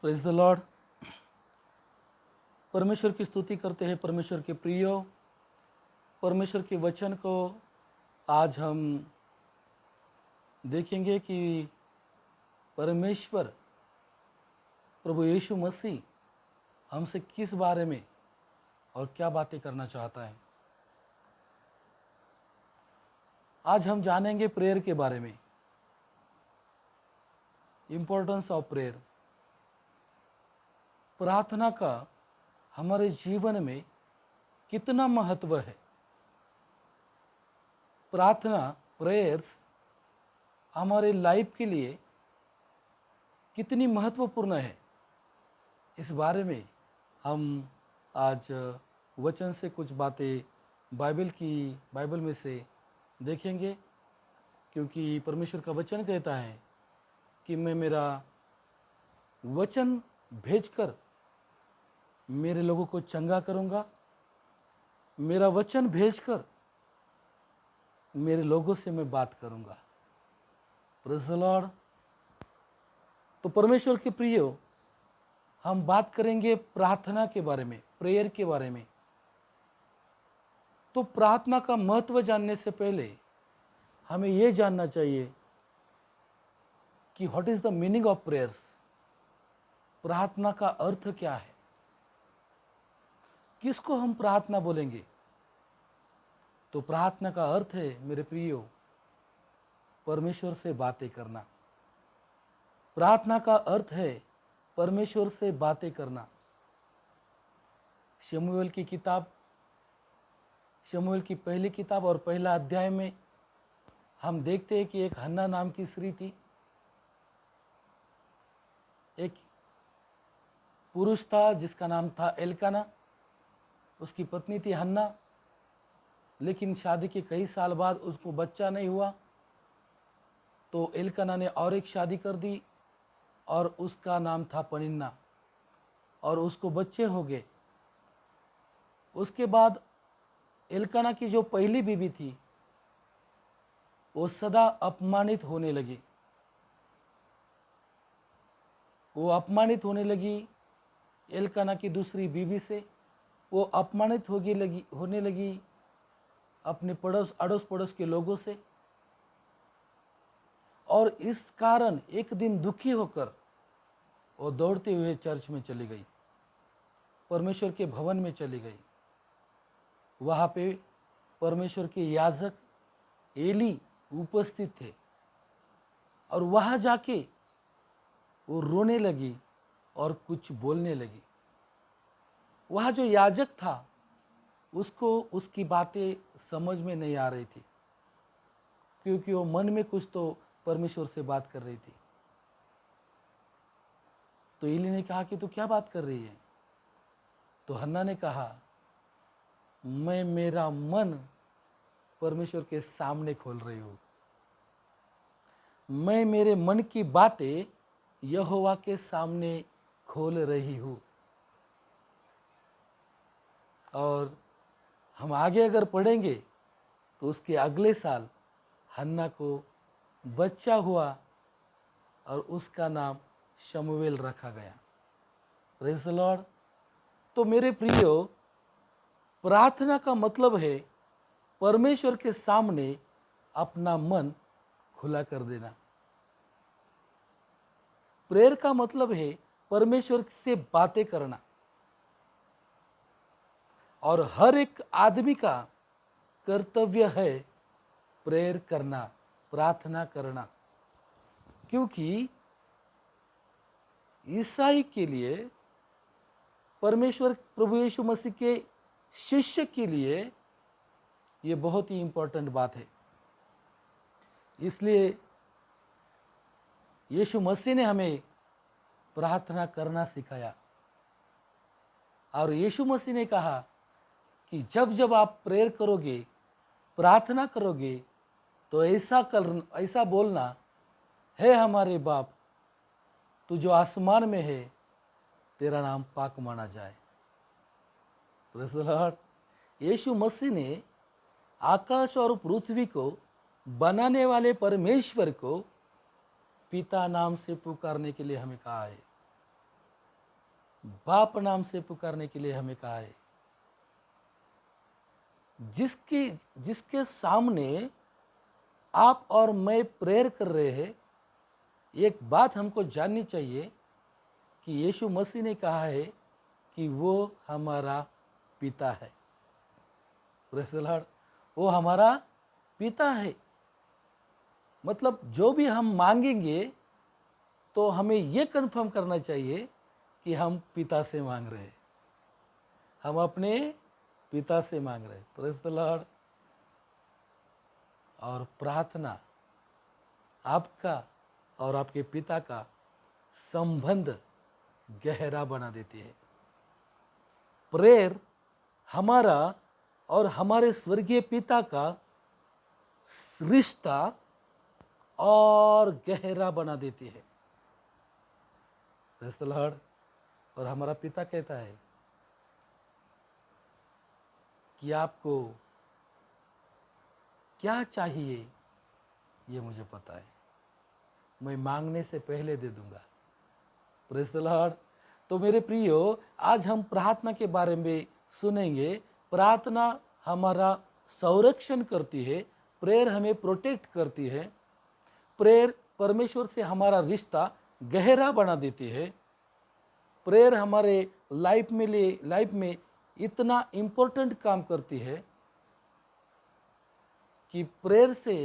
Praise the Lord. परमेश्वर की स्तुति करते हैं। परमेश्वर के प्रियो, परमेश्वर के वचन को आज हम देखेंगे कि परमेश्वर प्रभु यीशु मसीह हमसे किस बारे में और क्या बातें करना चाहता है। आज हम जानेंगे प्रेयर के बारे में, इम्पोर्टेंस ऑफ प्रेयर। प्रार्थना का हमारे जीवन में कितना महत्व है। प्रार्थना, प्रेयर्स हमारे लाइफ के लिए कितनी महत्वपूर्ण है, इस बारे में हम आज वचन से कुछ बातें बाइबल में से देखेंगे। क्योंकि परमेश्वर का वचन कहता है कि मैं मेरा वचन भेजकर मेरे लोगों को चंगा करूंगा, मेरा वचन भेजकर मेरे लोगों से मैं बात करूंगा। Praise the Lord. तो परमेश्वर के प्रियो, हम बात करेंगे प्रार्थना के बारे में, प्रेयर के बारे में। तो प्रार्थना का महत्व जानने से पहले हमें यह जानना चाहिए कि what is the meaning of prayers. प्रार्थना का अर्थ क्या है, किसको हम प्रार्थना बोलेंगे। तो प्रार्थना का अर्थ है, मेरे प्रियो, परमेश्वर से बातें करना। प्रार्थना का अर्थ है परमेश्वर से बातें करना। शमूएल की पहली किताब और पहला अध्याय में हम देखते हैं कि एक हन्ना नाम की स्त्री थी। एक पुरुष था जिसका नाम था एल्काना, उसकी पत्नी थी हन्ना। लेकिन शादी के कई साल बाद उसको बच्चा नहीं हुआ, तो एल्काना ने और एक शादी कर दी और उसका नाम था पनिन्ना, और उसको बच्चे हो गए। उसके बाद एल्काना की जो पहली बीवी थी वो सदा अपमानित होने लगी। वो अपमानित होने लगी एल्काना की दूसरी बीवी से। वो अपमानित होने लगी अपने अड़ोस पड़ोस के लोगों से। और इस कारण एक दिन दुखी होकर वो दौड़ते हुए चर्च में चली गई, परमेश्वर के भवन में चली गई। वहाँ पे परमेश्वर के याजक एली उपस्थित थे, और वहाँ जाके वो रोने लगी और कुछ बोलने लगी। वहाँ जो याजक था उसको उसकी बातें समझ में नहीं आ रही थी, क्योंकि वो मन में कुछ तो परमेश्वर से बात कर रही थी। तो एली ने कहा कि तू क्या बात कर रही है। तो हन्ना ने कहा, मैं मेरा मन परमेश्वर के सामने खोल रही हूँ। मैं मेरे मन की बातें यहोवा के सामने खोल रही हूँ। और हम आगे अगर पढ़ेंगे तो उसके अगले साल हन्ना को बच्चा हुआ और उसका नाम शमूएल रखा गया। Praise the Lord. तो मेरे प्रियो, प्रार्थना का मतलब है परमेश्वर के सामने अपना मन खुला कर देना। प्रेयर का मतलब है परमेश्वर से बातें करना। और हर एक आदमी का कर्तव्य है प्रेयर करना, प्रार्थना करना। क्योंकि ईसाई के लिए, परमेश्वर प्रभु यीशु मसीह के शिष्य के लिए ये बहुत ही इम्पोर्टेंट बात है। इसलिए यीशु मसीह ने हमें प्रार्थना करना सिखाया। और यीशु मसीह ने कहा कि जब जब आप प्रेयर करोगे, प्रार्थना करोगे, तो ऐसा बोलना, है हमारे बाप तू जो आसमान में है, तेरा नाम पाक माना जाए। Praise the Lord. Yeshu Masih ने आकाश और पृथ्वी को बनाने वाले परमेश्वर को पिता नाम से पुकारने के लिए हमें कहा है। बाप नाम से पुकारने के लिए हमें कहा है। जिसके सामने आप और मैं प्रेयर कर रहे हैं, एक बात हमको जाननी चाहिए कि यीशु मसीह ने कहा है कि वो हमारा पिता है। Praise the Lord. वो हमारा पिता है। मतलब जो भी हम मांगेंगे तो हमें ये कन्फर्म करना चाहिए कि हम पिता से मांग रहे हैं, हम अपने पिता से मांग रहे हैं। Praise the Lord. और प्रार्थना आपका और आपके पिता का संबंध गहरा बना देती है। प्रेयर हमारा और हमारे स्वर्गीय पिता का रिश्ता और गहरा बना देती है। Praise the Lord. और हमारा पिता कहता है कि आपको क्या चाहिए ये मुझे पता है, मैं मांगने से पहले दे दूंगा। Praise the Lord. तो मेरे प्रियो, आज हम प्रार्थना के बारे में सुनेंगे। प्रार्थना हमारा संरक्षण करती है, प्रेयर हमें प्रोटेक्ट करती है, प्रेयर परमेश्वर से हमारा रिश्ता गहरा बना देती है। प्रेयर हमारे लाइफ में इतना इम्पोर्टेंट काम करती है कि प्रेयर से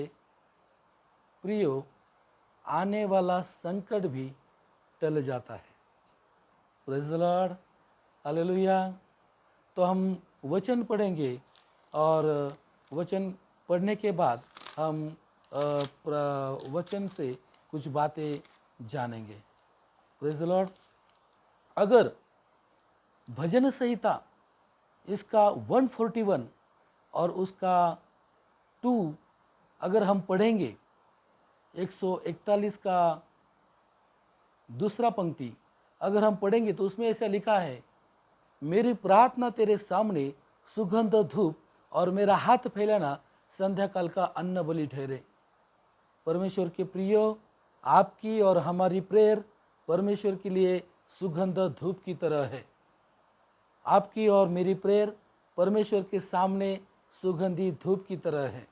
प्रियो आने वाला संकट भी टल जाता है। Praise the lord. हालेलुया। तो हम वचन पढ़ेंगे और वचन पढ़ने के बाद हम वचन से कुछ बातें जानेंगे। Praise the Lord. अगर भजन संहिता इसका 141 और उसका 2 अगर हम पढ़ेंगे, 141 का दूसरा पंक्ति अगर हम पढ़ेंगे तो उसमें ऐसा लिखा है, मेरी प्रार्थना तेरे सामने सुगंध धूप और मेरा हाथ फैलाना संध्या काल का अन्न बलि ठहरे। परमेश्वर के प्रियो, आपकी और हमारी प्रेयर परमेश्वर के लिए सुगंध धूप की तरह है। आपकी और मेरी प्रेयर परमेश्वर के सामने सुगंधी धूप की तरह है।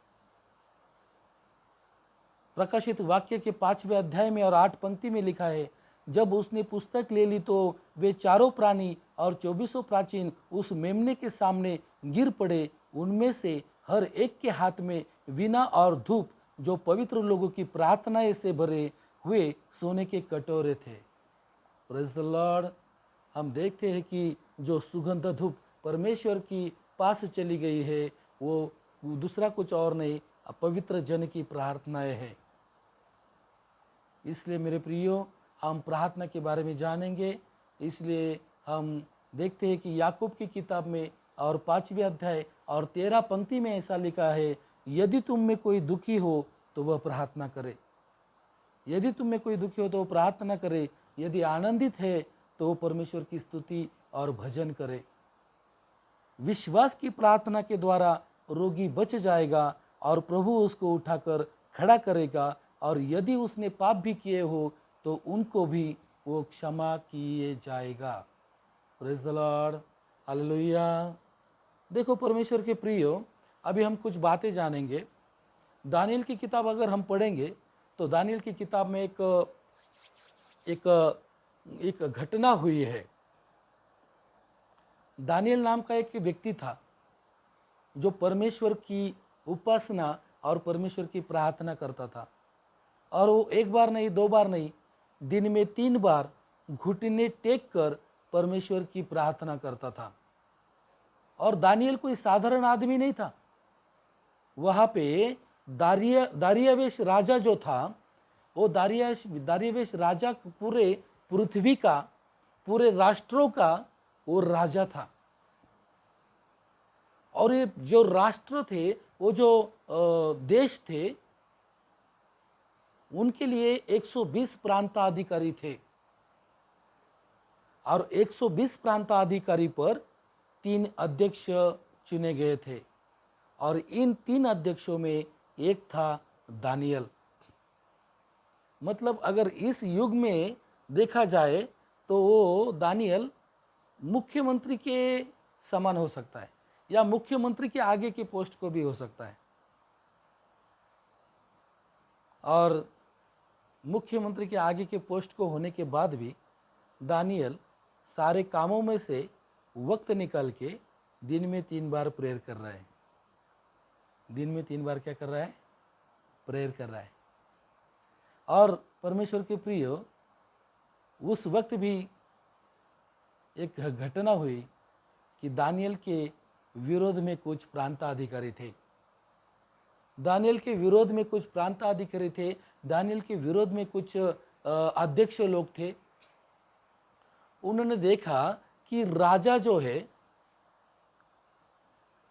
प्रकाशित वाक्य के 5वें अध्याय में और 8 पंक्ति में लिखा है, जब उसने पुस्तक ले ली तो वे चारों प्राणी और 24 प्राचीन उस मेमने के सामने गिर पड़े। उनमें से हर एक के हाथ में वीणा और धूप, जो पवित्र लोगों की प्रार्थनाएं से भरे हुए सोने के कटोरे थे। Praise the Lord. हम देखते हैं कि जो सुगंध धूप परमेश्वर की पास चली गई है, वो दूसरा कुछ और नहीं, पवित्र जन की प्रार्थनाएं हैं। इसलिए मेरे प्रियो, हम प्रार्थना के बारे में जानेंगे। इसलिए हम देखते हैं कि याकूब की किताब में और 5वें अध्याय और 13 पंक्ति में ऐसा लिखा है, यदि तुम में कोई दुखी हो तो वह प्रार्थना करे। यदि तुम में कोई दुखी हो तो वह प्रार्थना करे। यदि आनंदित है तो वो परमेश्वर की स्तुति और भजन करे। विश्वास की प्रार्थना के द्वारा रोगी बच जाएगा और प्रभु उसको उठाकर खड़ा करेगा, और यदि उसने पाप भी किए हो तो उनको भी वो क्षमा किए जाएगा। Praise the lord. हालेलुया। देखो परमेश्वर के प्रियो, अभी हम कुछ बातें जानेंगे। दानियल की किताब अगर हम पढ़ेंगे तो दानियल की किताब में एक घटना हुई है। दानियल नाम का एक व्यक्ति था जो परमेश्वर की उपासना और परमेश्वर की प्रार्थना करता था, और वो एक बार नहीं, 2 बार नहीं, दिन में 3 बार घुटने टेक कर परमेश्वर की प्रार्थना करता था। और दानियल कोई साधारण आदमी नहीं था। वहाँ पे दारियावेश राजा जो था, वो दारियावेश राजा पूरे पृथ्वी का, पूरे राष्ट्रों का वो राजा था। और ये जो राष्ट्र थे, वो जो देश थे, उनके लिए 120 प्रांताधिकारी थे, और 120 प्रांताधिकारी पर 3 अध्यक्ष चुने गए थे, और इन 3 अध्यक्षों में एक था दानियल। मतलब अगर इस युग में देखा जाए तो वो दानियल मुख्यमंत्री के समान हो सकता है या मुख्यमंत्री के आगे के पोस्ट को भी हो सकता है। और मुख्यमंत्री के आगे के पोस्ट को होने के बाद भी दानियल सारे कामों में से वक्त निकाल के दिन में 3 बार प्रेयर कर रहा है। दिन में 3 बार क्या कर रहा है? प्रेयर कर रहा है। और परमेश्वर के प्रिय, उस वक्त भी एक घटना हुई कि दानियल के विरोध में कुछ प्रांताधिकारी थे। दानियल के विरोध में कुछ प्रांताधिकारी थे, दानियल के विरोध में कुछ अध्यक्ष लोग थे। उन्होंने देखा कि राजा जो है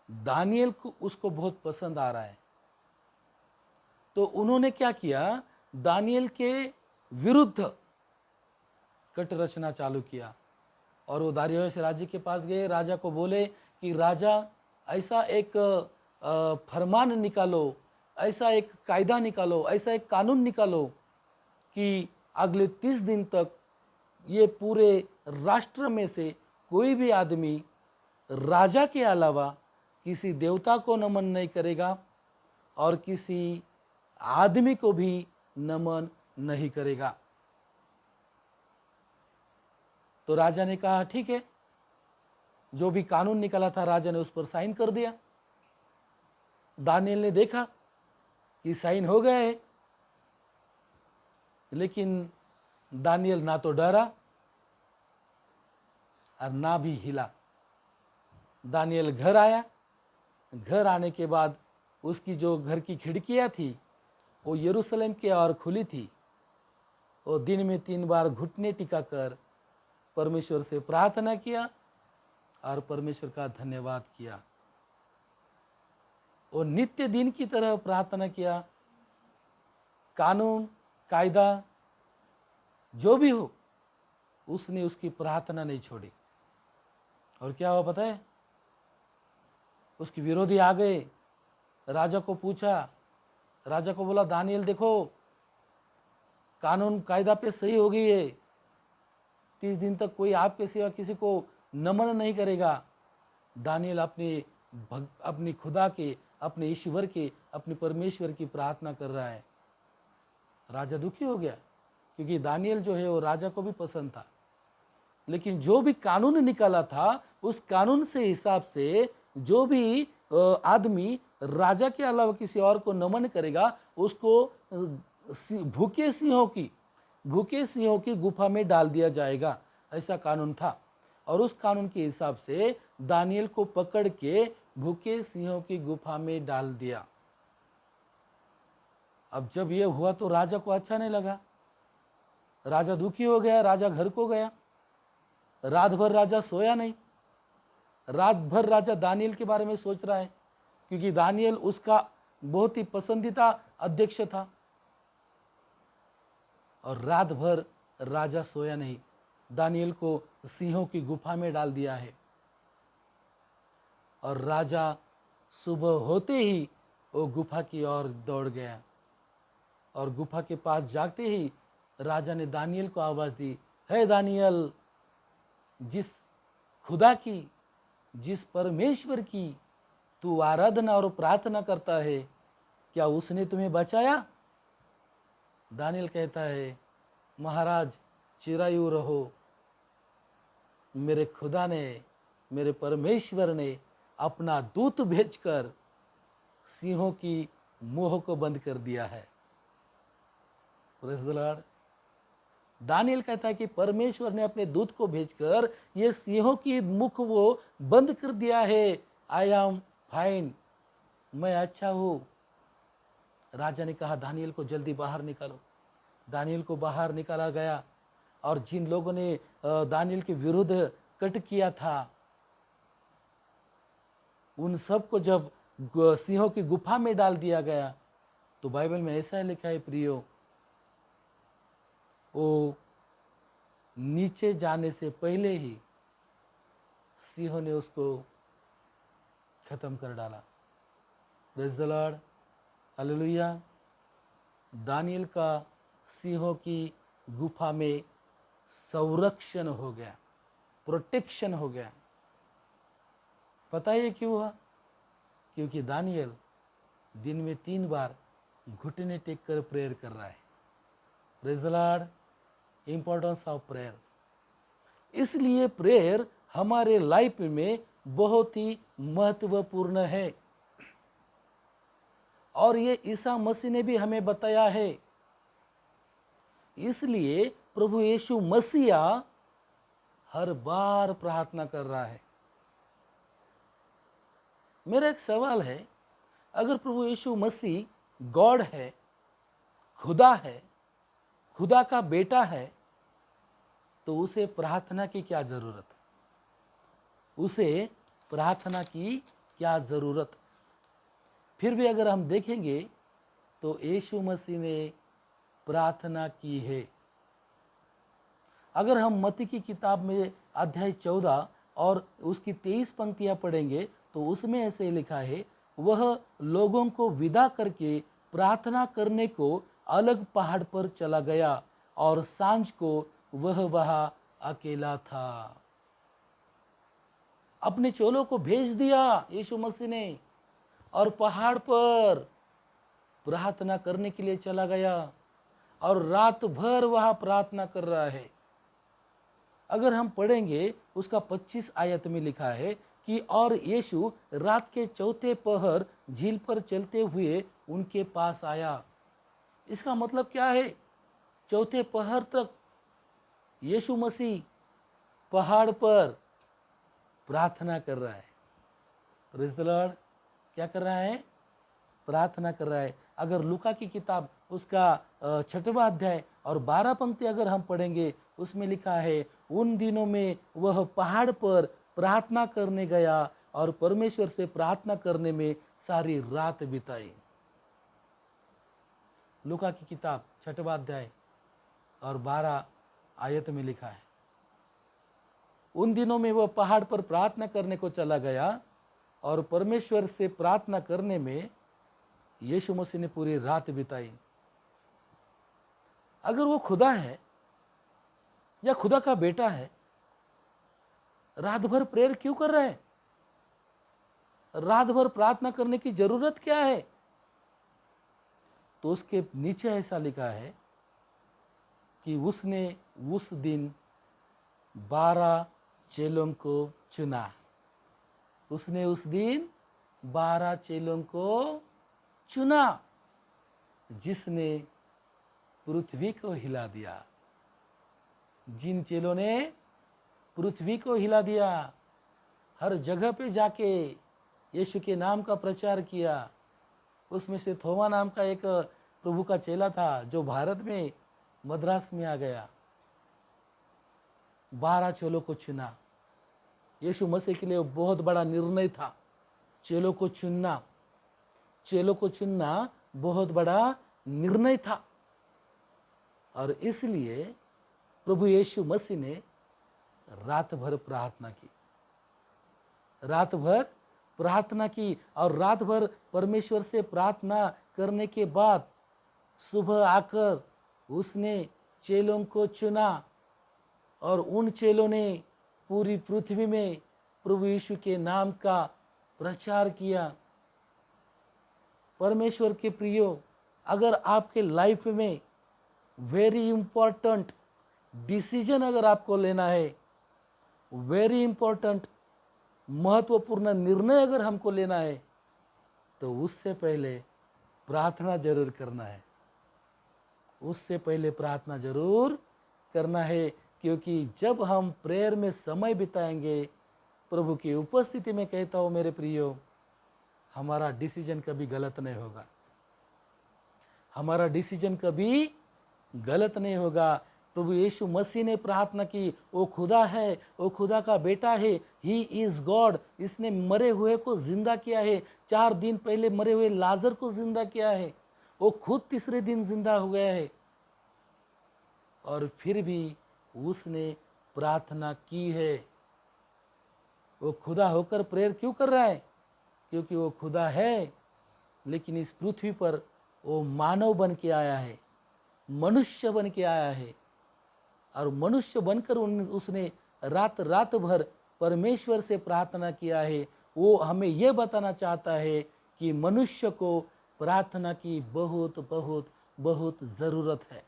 दानियल को उसको बहुत पसंद आ रहा है, तो उन्होंने क्या किया? दानियल के विरुद्ध कट रचना चालू किया। और वो दारियुस राजा के पास गए, राजा को बोले कि राजा, ऐसा एक फरमान निकालो, ऐसा एक कायदा निकालो, ऐसा एक कानून निकालो कि अगले 30 दिन तक ये पूरे राष्ट्र में से कोई भी आदमी राजा के अलावा किसी देवता को नमन नहीं करेगा और किसी आदमी को भी नमन नहीं करेगा। तो राजा ने कहा ठीक है। जो भी कानून निकाला था राजा ने उस पर साइन कर दिया। दानियल ने देखा कि साइन हो गए, लेकिन दानियल ना तो डरा और ना भी हिला। दानियल घर आया। घर आने के बाद उसकी जो घर की खिड़कियां थी वो यरूशलेम की ओर खुली थी। वो दिन में 3 बार घुटने टिकाकर परमेश्वर से प्रार्थना किया और परमेश्वर का धन्यवाद किया। वो नित्य दिन की तरह प्रार्थना किया। कानून कायदा जो भी हो, उसने उसकी प्रार्थना नहीं छोड़ी। और क्या हुआ पता है? उसके विरोधी आ गए, राजा को पूछा। राजा को बोला दानियल देखो, कानून कायदा पे सही हो गई है, 30 दिन तक कोई आपके सिवा किसी को नमन नहीं करेगा। दानियल अपनी खुदा के, अपने ईश्वर के, अपने परमेश्वर की प्रार्थना कर रहा है। राजा दुखी हो गया, क्योंकि दानियल जो है वो राजा को भी पसंद था। लेकिन जो भी कानून निकाला था, उस कानून से हिसाब से जो भी आदमी राजा के अलावा किसी और को नमन करेगा, उसको भूखे सिंहों की गुफा में डाल दिया जाएगा, ऐसा कानून था। और उस कानून के हिसाब से दानियल को पकड़ के भूखे सिंहों की गुफा में डाल दिया। अब जब ये हुआ तो राजा को अच्छा नहीं लगा। राजा दुखी हो गया, राजा घर को गया। रात भर राजा सोया नहीं। रात भर राजा दानियल के बारे में सोच रहा है, क्योंकि दानियल उसका बहुत ही पसंदीदा अध्यक्ष था। और रात भर राजा सोया नहीं। दानियल को सिंहों की गुफा में डाल दिया है। और राजा सुबह होते ही वो गुफा की ओर दौड़ गया। और गुफा के पास जाते ही राजा ने दानियल को आवाज दी, हे दानियल, जिस खुदा की, जिस परमेश्वर की तू आराधना और प्रार्थना करता है, क्या उसने तुम्हें बचाया? दानियल कहता है, महाराज चिरायु रहो, मेरे खुदा ने, मेरे परमेश्वर ने अपना दूत भेजकर सिंहों की मुंह को बंद कर दिया है। Praise the Lord. दानियल कहता है कि परमेश्वर ने अपने दूत को भेजकर ये सिंहों की मुख वो बंद कर दिया है। आई एम फाइन, मैं अच्छा हूँ। राजा ने कहा दानियल को जल्दी बाहर निकालो। दानियल को बाहर निकाला गया। और जिन लोगों ने दानियल के विरुद्ध कट किया था, उन सबको जब सिंहों की गुफा में डाल दिया गया, तो बाइबल में ऐसा लिखा है प्रियो, वो नीचे जाने से पहले ही सिंहों ने उसको खत्म कर डाला। Praise the lord, hallelujah. Daniel का सिंहों की गुफा में संरक्षण हो गया। प्रोटेक्शन हो गया। पता है क्यों हुआ? क्योंकि दानियल दिन में 3 बार घुटने टेक कर प्रेयर कर रहा है। Praise the Lord, importance of prayer. इसलिए प्रेयर हमारे लाइफ में बहुत ही महत्वपूर्ण है, और ये ईसा मसीह ने भी हमें बताया है। इसलिए प्रभु यीशु मसीहा हर बार प्रार्थना कर रहा है। मेरा एक सवाल है, अगर प्रभु यीशु मसीह गॉड है, खुदा है, खुदा का बेटा है, तो उसे प्रार्थना की क्या जरूरत? उसे प्रार्थना की क्या जरूरत? फिर भी अगर हम देखेंगे तो यीशु मसीह ने प्रार्थना की है। अगर हम मत्ती की किताब में अध्याय 14 और उसकी 23 पंक्तियां पढ़ेंगे तो उसमें ऐसे लिखा है, वह लोगों को विदा करके प्रार्थना करने को अलग पहाड़ पर चला गया और सांझ को वह वहां अकेला था। अपने चेलों को भेज दिया यीशु मसीह ने और पहाड़ पर प्रार्थना करने के लिए चला गया और रात भर वहां प्रार्थना कर रहा है। अगर हम पढ़ेंगे उसका 25 आयत में लिखा है कि और यीशु रात के चौथे पहर झील पर चलते हुए उनके पास आया। इसका मतलब क्या है? चौथे पहर तक यीशु मसीह पहाड़ पर प्रार्थना कर रहा है। Praise the Lord. क्या कर रहा है? प्रार्थना कर रहा है। अगर लूका की किताब उसका 6वां अध्याय और 12 पंक्ति अगर हम पढ़ेंगे उसमें लिखा है, उन दिनों में वह पहाड़ पर प्रार्थना करने गया और परमेश्वर से प्रार्थना करने में सारी रात बिताई। लूका की किताब 6वां अध्याय और 12 आयत में लिखा है, उन दिनों में वह पहाड़ पर प्रार्थना करने को चला गया और परमेश्वर से प्रार्थना करने में यीशु मसीह ने पूरी रात बिताई। अगर वो खुदा है या खुदा का बेटा है, रात भर प्रेयर क्यों कर रहे हैं? रात भर प्रार्थना करने की जरूरत क्या है? तो उसके नीचे ऐसा लिखा है कि उसने उस दिन 12 चेलों को चुना। उसने उस दिन 12 चेलों को चुना जिसने पृथ्वी को हिला दिया। जिन चेलों ने पृथ्वी को हिला दिया, हर जगह पे जाके यीशु के नाम का प्रचार किया। उसमें से थोमा नाम का एक प्रभु का चेला था जो भारत में मद्रास में आ गया। 12 चेलों को चुना। यीशु मसीह के लिए बहुत बड़ा निर्णय था चेलों को चुनना। चेलों को चुनना बहुत बड़ा निर्णय था, और इसलिए प्रभु यीशु मसीह ने रात भर प्रार्थना की। रात भर प्रार्थना की और रात भर परमेश्वर से प्रार्थना करने के बाद सुबह आकर उसने चेलों को चुना और उन चेलों ने पूरी पृथ्वी में प्रभु यीशु के नाम का प्रचार किया। परमेश्वर के प्रियो, अगर आपके लाइफ में वेरी इंपॉर्टेंट डिसीजन अगर आपको लेना है, वेरी इंपॉर्टेंट महत्वपूर्ण निर्णय अगर हमको लेना है, तो उससे पहले प्रार्थना जरूर करना है। उससे पहले प्रार्थना जरूर करना है, क्योंकि जब हम प्रेयर में समय बिताएंगे प्रभु की उपस्थिति में, कहता हूँ मेरे प्रियो, हमारा डिसीजन कभी गलत नहीं होगा। हमारा डिसीजन कभी गलत नहीं होगा। प्रभु यीशु मसीह ने प्रार्थना की, वो खुदा है, वो खुदा का बेटा है, ही इज गॉड। इसने मरे हुए को जिंदा किया है। 4 दिन पहले मरे हुए लाजर को जिंदा किया है। वो खुद तीसरे दिन जिंदा हो गया है, और फिर भी उसने प्रार्थना की है। वो खुदा होकर प्रेयर क्यों कर रहा है? क्योंकि वो खुदा है, लेकिन इस पृथ्वी पर वो मानव बन के आया है, मनुष्य बन के आया है, और मनुष्य बनकर उसने रात रात भर परमेश्वर से प्रार्थना किया है, वो हमें ये बताना चाहता है कि मनुष्य को प्रार्थना की बहुत बहुत बहुत ज़रूरत है।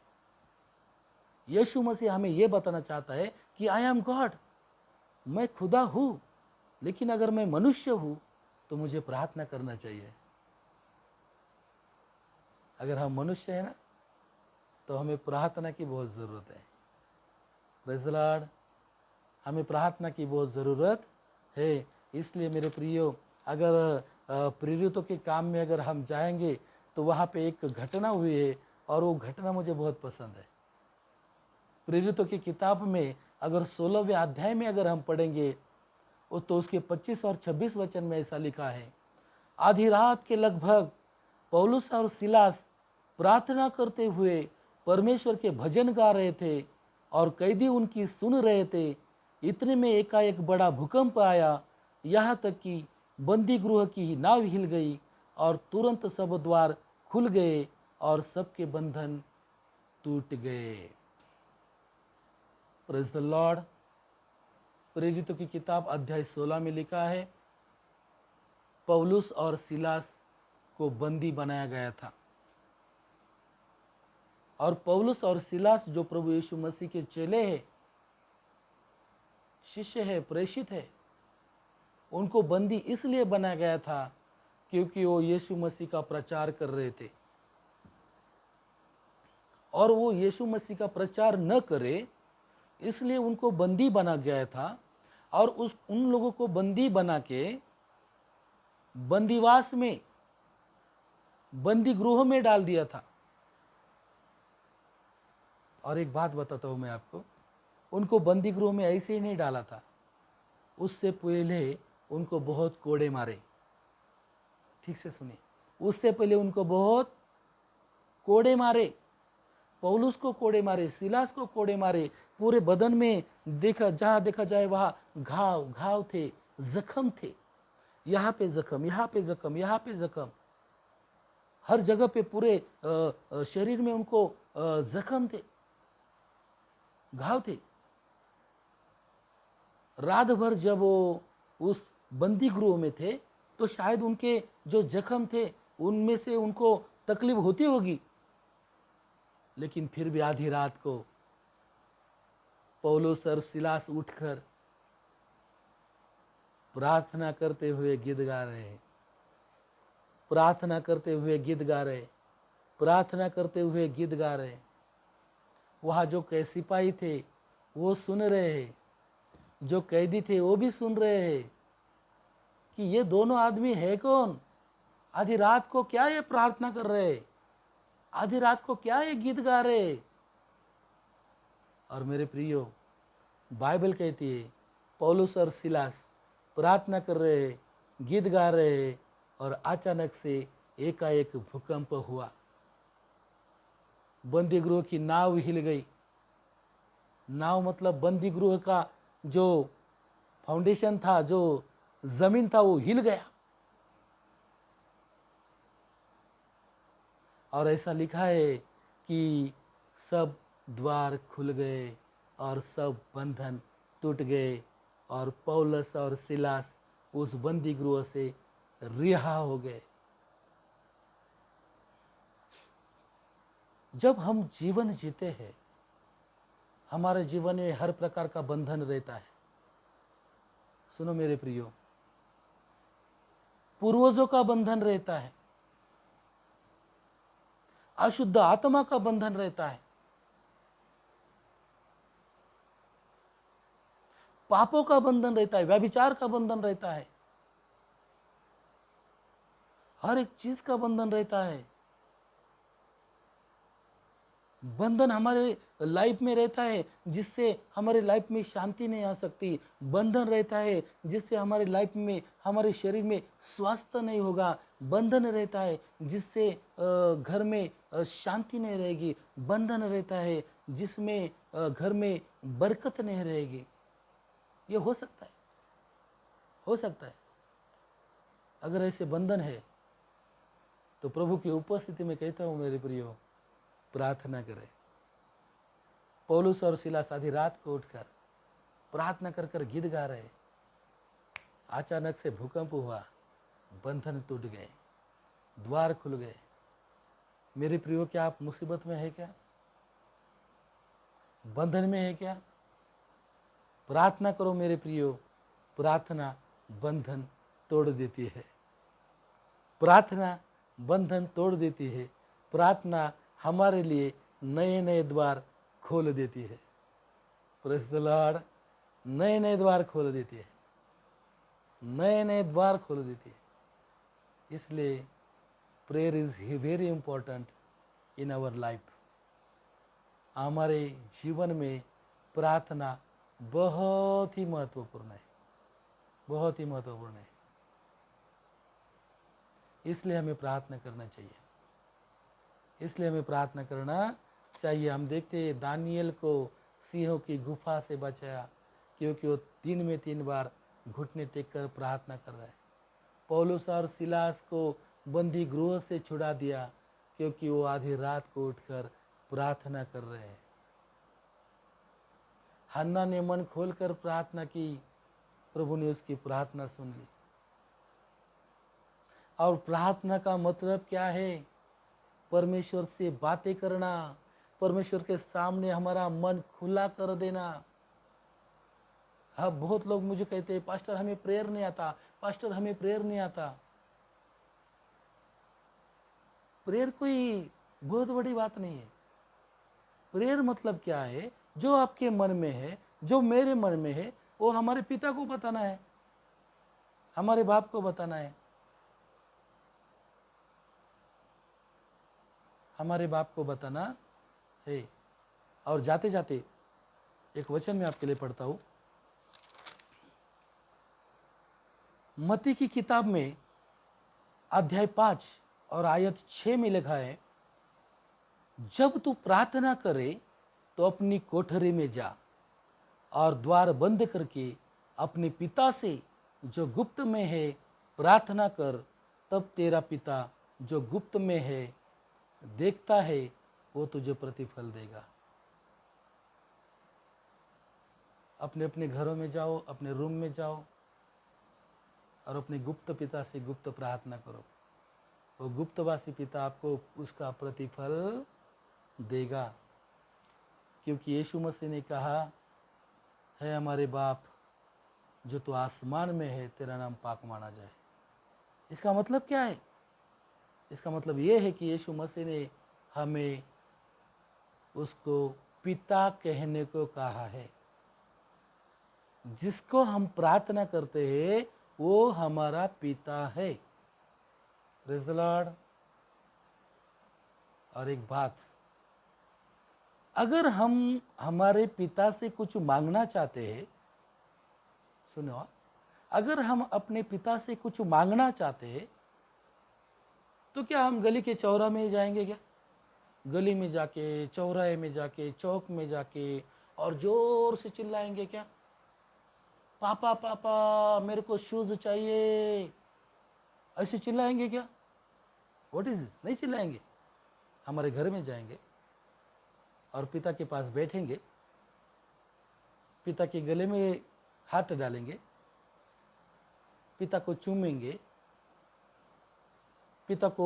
यीशु मसीह हमें ये बताना चाहता है कि आई एम गॉड, मैं खुदा हूँ, लेकिन अगर मैं मनुष्य हूँ तो मुझे प्रार्थना करना चाहिए। अगर हम मनुष्य हैं ना, तो हमें प्रार्थना की बहुत ज़रूरत है। प्रेज़ द लॉर्ड, हमें प्रार्थना की बहुत ज़रूरत है। इसलिए मेरे प्रियो, अगर प्रेरितों के काम में अगर हम जाएंगे तो वहाँ पे एक घटना हुई है और वो घटना मुझे बहुत पसंद है। प्रेरितों की किताब में अगर 16वें अध्याय में अगर हम पढ़ेंगे तो उसके 25 और 26 वचन में ऐसा लिखा है, आधी रात के लगभग पौलुस और सिलास प्रार्थना करते हुए परमेश्वर के भजन गा रहे थे और कैदी उनकी सुन रहे थे। इतने में एकाएक बड़ा भूकंप आया, यहाँ तक कि बंदी गृह की नाव हिल गई और तुरंत सब द्वार खुल गए और सबके बंधन टूट गए। Praise the Lord. प्रेरितों की किताब अध्याय 16 में लिखा है, पौलुस और सिलास को बंदी बनाया गया था और पौलुस और सिलास जो प्रभु यीशु मसीह के चेले हैं, शिष्य है, प्रेषित है, उनको बंदी इसलिए बनाया गया था क्योंकि वो यीशु मसीह का प्रचार कर रहे थे। और वो यीशु मसीह का प्रचार न करे इसलिए उनको बंदी बना गया था और उन लोगों को बंदी बना के बंदीवास में, बंदी गृह में डाल दिया था। और एक बात बताता हूँ मैं आपको, उनको बंदी गृह में ऐसे ही नहीं डाला था, उससे पहले उनको बहुत कोड़े मारे। ठीक से सुनिए, उससे पहले उनको बहुत कोड़े मारे। पौलुस को कोड़े मारे, सिलास को कोड़े मारे, पूरे बदन में देखा, जहाँ देखा जाए वहाँ घाव घाव थे, जख्म थे, यहाँ पे जख्म, यहाँ पे जख्म, यहाँ पे जख्म, हर जगह पे पूरे शरीर में उनको जख्म थे, घाव थे। रात भर जब वो उस बंदी गृह में थे तो शायद उनके जो जख्म थे उनमें से उनको तकलीफ होती होगी, लेकिन फिर भी आधी रात को पौलुस और सिलास उठकर प्रार्थना करते हुए गीत गा रहे, प्रार्थना करते हुए गीत गा रहे, प्रार्थना करते हुए गीत गा रहे। वहाँ जो सिपाही थे वो सुन रहे हैं, जो कैदी थे वो भी सुन रहे हैं कि ये दोनों आदमी है कौन, आधी रात को क्या ये प्रार्थना कर रहे, आधी रात को क्या ये गीत गा रहे। और मेरे प्रियो, बाइबल कहती है पौलुस और सिलास प्रार्थना कर रहे, गीत गा रहे और अचानक से एकाएक भूकंप हुआ, बंदी गृह की नाव हिल गई। नाव मतलब बंदी गृह का जो फाउंडेशन था, जो जमीन था, वो हिल गया। और ऐसा लिखा है कि सब द्वार खुल गए और सब बंधन टूट गए और पौलुस और सिलास उस बंदी गृह से रिहा हो गए। जब हम जीवन जीते हैं, हमारे जीवन में हर प्रकार का बंधन रहता है। सुनो मेरे प्रियो, पूर्वजों का बंधन रहता है, अशुद्ध आत्मा का बंधन रहता है, पापों का बंधन रहता है, व्यभिचार का बंधन रहता है, हर एक चीज का बंधन रहता है। बंधन हमारे लाइफ में रहता है जिससे हमारे लाइफ में शांति नहीं आ सकती। बंधन रहता है जिससे हमारे लाइफ में, हमारे शरीर में स्वास्थ्य नहीं होगा। बंधन रहता है जिससे घर में शांति नहीं रहेगी। बंधन रहता है जिसमें घर में बरकत नहीं रहेगी। ये हो सकता है, हो सकता है। अगर ऐसे बंधन है तो प्रभु की उपस्थिति में कहता हूँ मेरे प्रियो, प्रार्थना करें। पौलुस और सिलास आधी रात को उठकर प्रार्थना कर कर गीत गा रहे, अचानक से भूकंप हुआ, बंधन टूट गए, द्वार खुल गए। मेरे प्रियो, क्या आप मुसीबत में है क्या? बंधन में है क्या? प्रार्थना करो मेरे प्रियो, प्रार्थना बंधन तोड़ देती है। प्रार्थना बंधन तोड़ देती है। प्रार्थना हमारे लिए नए नए द्वार खोल देती है। Praise the Lord. नए नए द्वार खोल देती है, नए नए द्वार खोल देती है। इसलिए prayer is very important in our life. हमारे जीवन में प्रार्थना बहुत ही महत्वपूर्ण है, बहुत ही महत्वपूर्ण है। इसलिए हमें प्रार्थना करना चाहिए, इसलिए हमें प्रार्थना करना चाहिए। हम देखते हैं दानियल को सिंहों की गुफा से बचाया, क्योंकि वो दिन में 3 बार घुटने टेक कर प्रार्थना कर रहा है। पौलुस और सिलास को बंदी गृह से छुड़ा दिया, क्योंकि वो आधी रात को उठकर प्रार्थना कर रहे हैं। हन्ना ने मन खोलकर प्रार्थना की, प्रभु ने उसकी प्रार्थना सुन ली। और प्रार्थना का मतलब क्या है? परमेश्वर से बातें करना, परमेश्वर के सामने हमारा मन खुला कर देना। हाँ, बहुत लोग मुझे कहते हैं, पास्टर हमें प्रेयर नहीं आता, पास्टर हमें प्रेयर नहीं आता। प्रेयर कोई बहुत बड़ी बात नहीं है। प्रेयर मतलब क्या है? जो आपके मन में है, जो मेरे मन में है, वो हमारे पिता को बताना है, हमारे बाप को बताना है, हमारे बाप को बताना है। और जाते जाते एक वचन मैं आपके लिए पढ़ता हूँ। मत्ती की किताब में अध्याय 5 और आयत 6 में लिखा है, जब तू प्रार्थना करे तो अपनी कोठरी में जा और द्वार बंद करके अपने पिता से जो गुप्त में है प्रार्थना कर, तब तेरा पिता जो गुप्त में है देखता है, वो तुझे प्रतिफल देगा। अपने अपने घरों में जाओ, अपने रूम में जाओ और अपने गुप्त पिता से गुप्त प्रार्थना करो। वो गुप्तवासी पिता आपको उसका प्रतिफल देगा, क्योंकि यीशु मसीह ने कहा है, हमारे बाप जो तो आसमान में है, तेरा नाम पाक माना जाए। इसका मतलब क्या है? इसका मतलब ये है कि यीशु मसीह ने हमें उसको पिता कहने को कहा है। जिसको हम प्रार्थना करते हैं वो हमारा पिता है। Praise the Lord. और एक बात, अगर हम हमारे पिता से कुछ मांगना चाहते हैं, सुनो, अगर हम अपने पिता से कुछ मांगना चाहते हैं तो क्या हम गली के चौराहे में जाएंगे क्या? गली में जाके, चौराहे में जाके, चौक में जाके और जोर से चिल्लाएंगे क्या? पापा पापा मेरे को शूज चाहिए, ऐसे चिल्लाएंगे क्या? What is this? नहीं चिल्लाएंगे। हमारे घर में जाएंगे और पिता के पास बैठेंगे, पिता के गले में हाथ डालेंगे, पिता को चूमेंगे, पिता को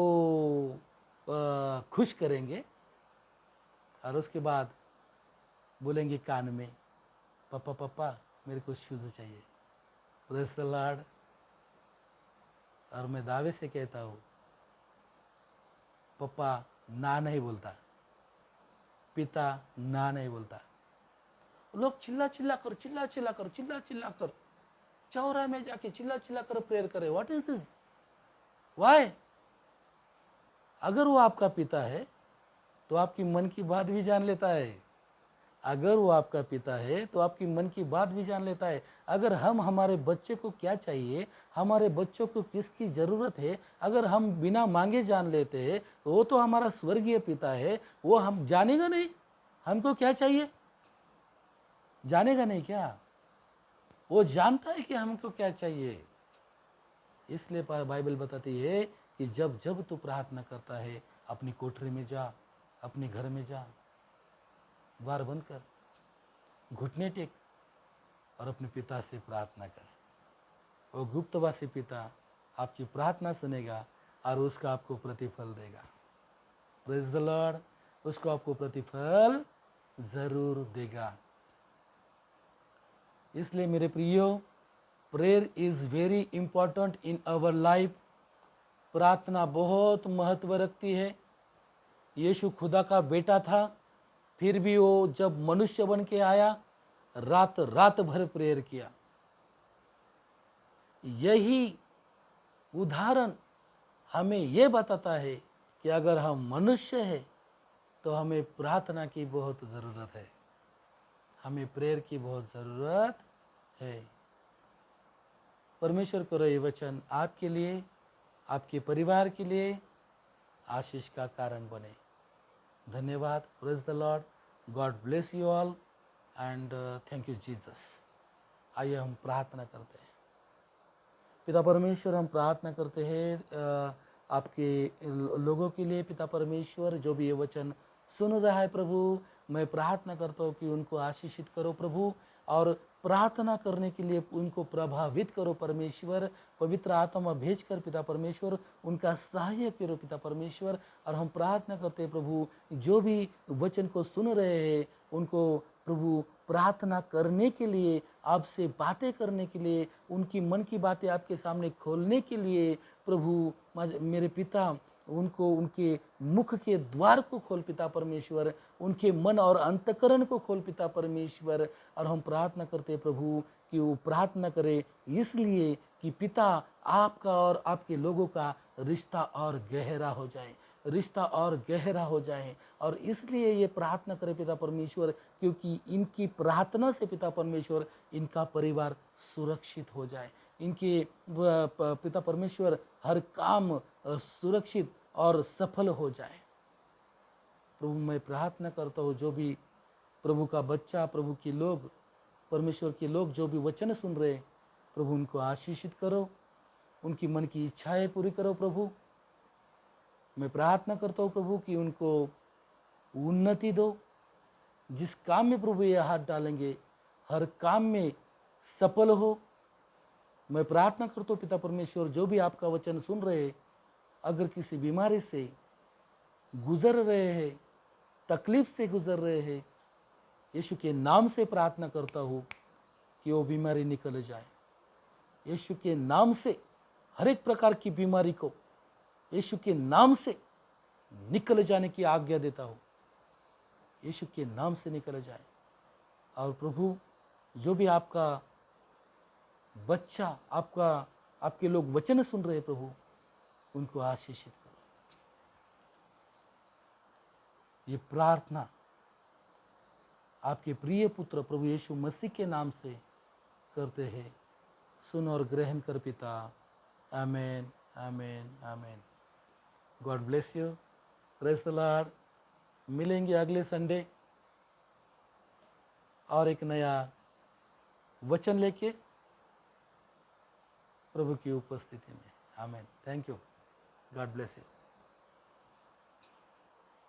खुश करेंगे और उसके बाद बोलेंगे कान में, पापा पापा मेरे को शूज चाहिए। Praise the Lord. और मैं दावे से कहता हूँ, पापा ना नहीं बोलता, पिता ना नहीं बोलता। लोग चिल्ला चिल्ला कर, चिल्ला चिल्ला कर, चिल्ला चिल्ला कर, चौराहे में जाके चिल्ला चिल्ला कर प्रेयर करे। What is this? वाई? अगर वो आपका पिता है तो आपकी मन की बात भी जान लेता है। अगर वो आपका पिता है तो आपकी मन की बात भी जान लेता है। अगर हम हमारे बच्चे को क्या चाहिए, हमारे बच्चों को किसकी ज़रूरत है, अगर हम बिना मांगे जान लेते हैं, तो वो तो हमारा स्वर्गीय पिता है। वो हम जानेगा नहीं हमको क्या चाहिए? जानेगा नहीं क्या? वो जानता है कि हमको क्या चाहिए। इसलिए बाइबल बताती है कि जब जब तू प्रार्थना करता है, अपनी कोठरी में जा, अपने घर में जा, द्वार बंद कर, घुटने टेक और अपने पिता से प्रार्थना करें। वो गुप्तवासी पिता आपकी प्रार्थना सुनेगा और उसका आपको प्रतिफल देगा। Praise the lord. उसको आपको प्रतिफल जरूर देगा। इसलिए मेरे प्रियो, prayer is very important in our life. प्रार्थना बहुत महत्व रखती है। यीशु खुदा का बेटा था, फिर भी वो जब मनुष्य बन के आया, रात रात भर प्रेयर किया। यही उदाहरण हमें ये बताता है कि अगर हम मनुष्य हैं तो हमें प्रार्थना की बहुत ज़रूरत है, हमें प्रेयर की बहुत ज़रूरत है। परमेश्वर करो ये वचन आपके लिए, आपके परिवार के लिए आशीष का कारण बने। धन्यवाद। Praise the Lord. God bless you all and thank you Jesus. आइए हम प्रार्थना करते हैं। पिता परमेश्वर, हम प्रार्थना करते हैं आपके लोगों के लिए। पिता परमेश्वर, जो भी ये वचन सुन रहा है प्रभु, मैं प्रार्थना करता हूँ कि उनको आशीषित करो प्रभु, और प्रार्थना करने के लिए उनको प्रभावित करो परमेश्वर। पवित्र आत्मा भेज कर पिता परमेश्वर उनका सहायक करो पिता परमेश्वर। और हम प्रार्थना करते हैं प्रभु, जो भी वचन को सुन रहे हैं उनको प्रभु प्रार्थना करने के लिए, आपसे बातें करने के लिए, उनकी मन की बातें आपके सामने खोलने के लिए प्रभु मेरे पिता उनको उनके मुख के द्वार को खोल पिता परमेश्वर, उनके मन और अंतकरण को खोल पिता परमेश्वर। और हम प्रार्थना करते हैं प्रभु कि वो प्रार्थना करे इसलिए कि पिता आपका और आपके लोगों का रिश्ता और गहरा हो जाए, रिश्ता और गहरा हो जाए। और इसलिए ये प्रार्थना करे पिता परमेश्वर, क्योंकि इनकी प्रार्थना से पिता परमेश्वर इनका परिवार सुरक्षित हो जाए, इनके पिता परमेश्वर हर काम सुरक्षित और सफल हो जाए। प्रभु मैं प्रार्थना करता हूँ, जो भी प्रभु का बच्चा, प्रभु के लोग, परमेश्वर के लोग जो भी वचन सुन रहे, प्रभु उनको आशीषित करो, उनकी मन की इच्छाएं पूरी करो प्रभु। मैं प्रार्थना करता हूँ प्रभु कि उनको उन्नति दो। जिस काम में प्रभु ये हाथ डालेंगे हर काम में सफल हो। मैं प्रार्थना करता हूँ पिता परमेश्वर, जो भी आपका वचन सुन रहे, अगर किसी बीमारी से गुजर रहे हैं, तकलीफ से गुजर रहे हैं, यीशु के नाम से प्रार्थना करता हूँ कि वो बीमारी निकल जाए। यीशु के नाम से हर एक प्रकार की बीमारी को यीशु के नाम से निकल जाने की आज्ञा देता हूँ। यीशु के नाम से निकल जाए। और प्रभु, जो भी आपका बच्चा, आपके लोग वचन सुन रहे प्रभु, उनको आशीषित करो। ये प्रार्थना आपके प्रिय पुत्र प्रभु यीशु मसीह के नाम से करते हैं। सुन और ग्रहण कर पिता। आमेन, आमेन, आमेन। God bless you. Praise the Lord. मिलेंगे अगले संडे और एक नया वचन लेके प्रभु की उपस्थिति में। आमेन। Thank you. God bless you.